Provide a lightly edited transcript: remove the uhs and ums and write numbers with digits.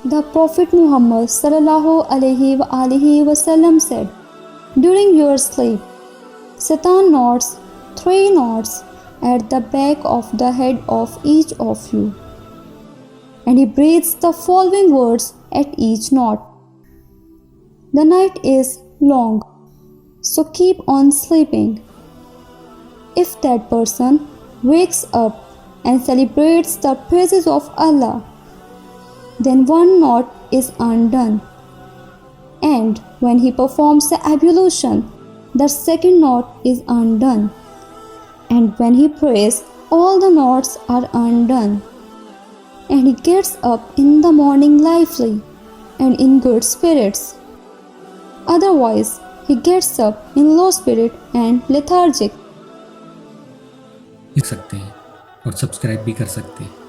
The Prophet Muhammad sallallahu alaihi wasallam said, during your sleep, Satan knots 3 knots at the back of the head of each of you, and he breathes the following words at each knot. The night is long, so keep on sleeping. If that person wakes up and celebrates the praises of Allah, then 1 knot is undone. And when he performs the ablution, the 2nd knot is undone. And when he prays, all the knots are undone. And he gets up in the morning lively and in good spirits. Otherwise, he gets up in low spirit and lethargic. लिख सकते हैं और subscribe भी कर सकते हैं।